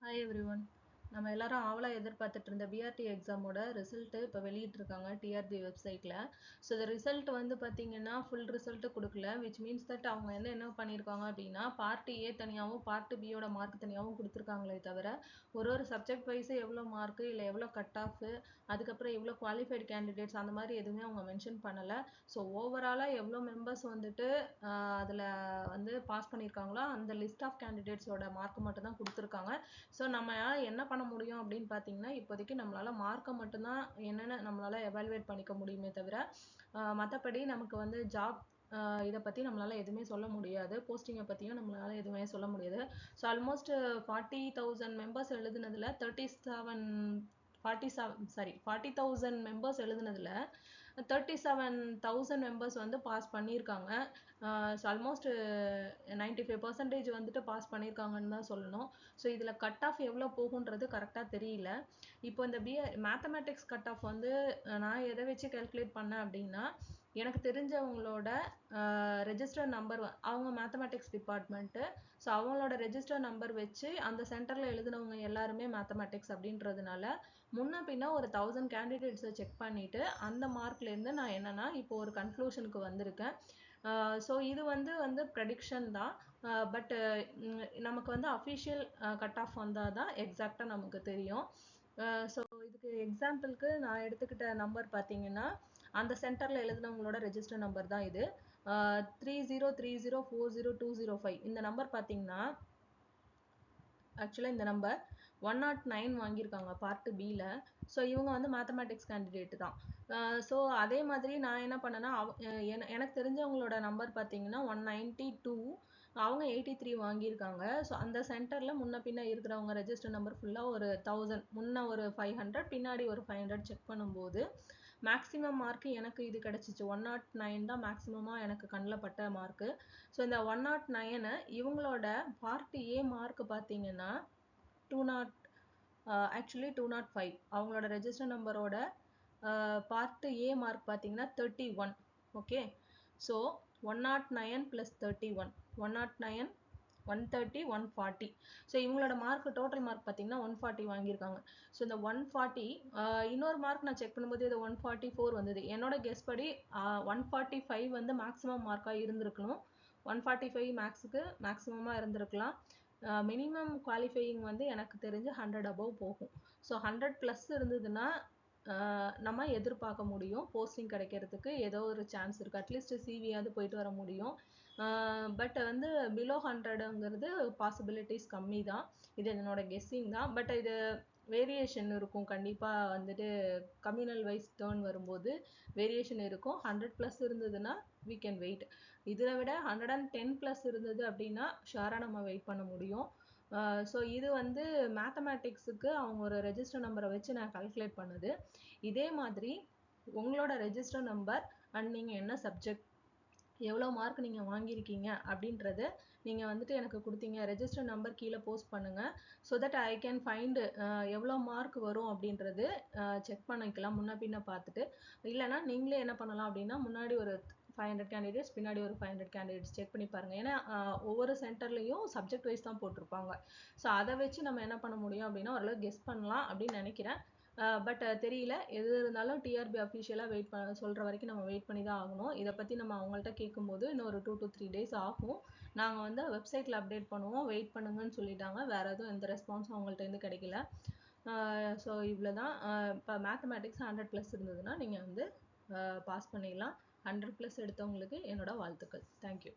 Hi everyone. நம்ம எல்லாரும் ஆவலா எதிர்பார்த்துட்டு இருந்த பிஆர்டி எக்ஸாமோட ரிசல்ட்டு இப்போ வெளியிட்டிருக்காங்க டிஆர்பி வெப்சைட்டில். ஸோ இந்த ரிசல்ட் வந்து பார்த்தீங்கன்னா ஃபுல் ரிசல்ட்டு கொடுக்கல, விச் மீன்ஸ் தட் அவங்க வந்து என்ன பண்ணியிருக்காங்க அப்படின்னா பார்ட் ஏ தனியாகவும் பார்ட் பியோட மார்க் தனியாகவும் கொடுத்துருக்காங்களே தவிர ஒரு சப்ஜெக்ட் வைஸு எவ்வளோ மார்க்கு இல்லை எவ்வளோ கட் ஆஃபு அதுக்கப்புறம் எவ்வளோ குவாலிஃபைடு கேண்டிடேட்ஸ் அந்த மாதிரி எதுவுமே அவங்க மென்ஷன் பண்ணலை. ஸோ ஓவராலாக எவ்வளோ மெம்பர்ஸ் வந்துட்டு அதில் வந்து பாஸ் பண்ணியிருக்காங்களோ அந்த லிஸ்ட் ஆஃப் கேண்டிடேட்ஸோட மார்க் மட்டும் தான் கொடுத்துருக்காங்க. ஸோ நம்ம என்ன பண்ண முடியும் அப்படின்னு பார்த்தீங்கன்னா இப்போதைக்கு நம்மளால மார்க்கை மட்டும்தான் என்னென்ன நம்மளால எவாலுவேட் பண்ணிக்க முடியுமே தவிர மற்றபடி நமக்கு வந்து ஜாப் இதை பற்றி நம்மளால எதுவுமே சொல்ல முடியாது, போஸ்டிங்கை பற்றியும் நம்மளால எதுவுமே சொல்ல முடியாது. ஸோ ஆல்மோஸ்ட் 40,000 மெம்பர்ஸ் எழுதுனதில் 40,000 மெம்பர்ஸ் எழுதுனதில் 37,000 மெம்பர்ஸ் வந்து பாஸ் பண்ணியிருக்காங்க. ஸோ ஆல்மோஸ்ட் 95% வந்துட்டு பாஸ் பண்ணியிருக்காங்கன்னு தான் சொல்லணும். ஸோ இதில் கட் ஆஃப் எவ்வளோ போகுன்றது கரெக்டாக தெரியல. இப்போ இந்த மேத்தமேட்டிக்ஸ் கட் ஆஃப் வந்து நான் எதை வச்சு கால்குலேட் பண்ணேன் அப்படின்னா எனக்கு தெரிஞ்சவங்களோட ரெஜிஸ்டர் நம்பர், அவங்க மேத்தமேட்டிக்ஸ் டிபார்ட்மெண்ட்டு, ஸோ அவங்களோட ரெஜிஸ்டர் நம்பர் வச்சு அந்த சென்டரில் எழுதினவங்க எல்லாருமே மேத்தமேட்டிக்ஸ் அப்படின்றதுனால முன்ன பின்ன ஒரு 1000 கேண்டிடேட்ஸை செக் பண்ணிவிட்டு அந்த மார்க்லேருந்து நான் என்னென்னா இப்போ ஒரு கன்க்ளூஷனுக்கு வந்திருக்கேன். ஸோ இது வந்து ப்ரெடிக்ஷன் தான், பட் நமக்கு வந்து அஃபிஷியல் கட் ஆஃப் வந்தால் தான் எக்ஸாக்டாக நமக்கு தெரியும். ஸோ இதுக்கு எக்ஸாம்பிளுக்கு நான் எடுத்துக்கிட்ட நம்பர் பார்த்தீங்கன்னா அந்த சென்டரில் எழுதினவங்களோட ரெஜிஸ்டர் நம்பர் தான் இது. 3030400205 இந்த நம்பர் பார்த்தீங்கன்னா ஆக்சுவலாக இந்த நம்பர் 109 வாங்கியிருக்காங்க பார்ட் பியில். ஸோ இவங்க வந்து மேத்தமேட்டிக்ஸ் கேண்டிடேட் தான். ஸோ அதே மாதிரி நான் என்ன பண்ணேன்னா எனக்கு தெரிஞ்சவங்களோட நம்பர் பார்த்தீங்கன்னா 192, அவங்க 83 வாங்கியிருக்காங்க. ஸோ அந்த சென்டரில் முன்ன பின்ன இருக்கிறவங்க ரெஜிஸ்டர் நம்பர் ஃபுல்லாக ஒரு 1000, முன்ன ஒரு 500 பின்னாடி ஒரு 500 செக் பண்ணும்போது மேக்ஸிமம் மார்க்கு எனக்கு இது கிடச்சிச்சு. 109 தான் மேக்ஸிமமாக எனக்கு கண்ணில் பட்ட மார்க்கு. ஸோ இந்த 109 இவங்களோட பார்ட் ஏ மார்க் பார்த்தீங்கன்னா 205. அவங்களோட ரெஜிஸ்டர் நம்பரோட பார்ட் ஏ மார்க் பார்த்தீங்கன்னா 31. Okay, so 109 + 31, 109, 130, 140. ஸோ இவங்களோட மார்க் டோட்டல் மார்க் பார்த்தீங்கன்னா 140 வாங்கியிருக்காங்க. ஸோ இந்த 140 இன்னொரு மார்க் நான் செக் பண்ணும்போது இது 144 வந்தது. என்னோட கெஸ் படி 145 வந்து மேக்ஸிமம் மார்க்காக இருந்திருக்கணும். 145 மேக்ஸுக்கு மேக்ஸிமமாக இருந்திருக்கலாம். மினிமம் குவாலிஃபையிங் வந்து எனக்கு தெரிஞ்சு 100 above போகும். ஸோ 100+ இருந்ததுன்னா நம்ம எதிர்பார்க்க முடியும் போஸ்டிங் கிடைக்கிறதுக்கு ஏதோ ஒரு சான்ஸ் இருக்குது, அட்லீஸ்ட் சிவியாவது போயிட்டு வர முடியும். பட் வந்து பிலோ 100ங்கிறது பாசிபிலிட்டிஸ் கம்மி தான். இது என்னோட கெஸ்ஸிங் தான். பட் இது வேரியேஷன் இருக்கும் கண்டிப்பாக, வந்துட்டு கம்யூனல் வைஸ் டேர்ன் வரும்போது வேரியேஷன் இருக்கும். 100+ இருந்ததுன்னா we can wait. இதில் விட 110+ இருந்தது அப்படின்னா ஷுவராக நம்ம வெயிட் பண்ண முடியும். ஸோ இது வந்து மேத்தமேட்டிக்ஸுக்கு அவங்க ஒரு ரெஜிஸ்டர் நம்பரை வச்சு நான் கால்குலேட் பண்ணது. இதே மாதிரி உங்களோட ரெஜிஸ்டர் நம்பர் அண்ட் நீங்கள் என்ன சப்ஜெக்ட், எவ்வளோ மார்க் நீங்கள் வாங்கியிருக்கீங்க அப்படின்றத நீங்கள் வந்துட்டு எனக்கு கொடுத்தீங்க, ரெஜிஸ்டர் நம்பர் கீழே போஸ்ட் பண்ணுங்கள். So that I can find எவ்வளோ மார்க் வரும் அப்படின்றது செக் பண்ணிக்கலாம் முன்ன பின்ன பார்த்துட்டு. இல்லைனா நீங்களே என்ன பண்ணலாம் அப்படின்னா முன்னாடி ஒரு 500 கேண்டிடேட்ஸ் பின்னாடி ஒரு 500 கேண்டிடேட்ஸ் செக் பண்ணி பாருங்கள். ஏன்னா ஒவ்வொரு சென்டர்லேயும் சப்ஜெக்ட் வைஸ் தான் போட்டிருப்பாங்க. ஸோ அதை வச்சு நம்ம என்ன பண்ண முடியும் அப்படின்னா ஓரளவு கெஸ் பண்ணலாம் அப்படின்னு நினைக்கிறேன். பட் தெரியல, எது இருந்தாலும் டிஆர்பி அஃபிஷியலாக வெயிட் சொல்கிற வரைக்கும் நம்ம வெயிட் பண்ணி தான் ஆகணும். இதை பற்றி நம்ம அவங்கள்ட்ட கேட்கும்போது இன்னும் ஒரு 2 to 3 days ஆகும். நாங்கள் வந்து வெப்சைட்டில் அப்டேட் பண்ணுவோம், வெயிட் பண்ணுங்கன்னு சொல்லிட்டாங்க. வேறு எதுவும் எந்த ரெஸ்பான்ஸும் அவங்கள்ட்ட கிடைக்கல. ஸோ இவ்வளோ தான். இப்போ மேத்தமேட்டிக்ஸ் 100+ இருந்ததுன்னா நீங்கள் வந்து பாஸ் பண்ணிடலாம். 100+ எடுத்தவங்களுக்கு என்னோட வாழ்த்துக்கள். தேங்க்யூ.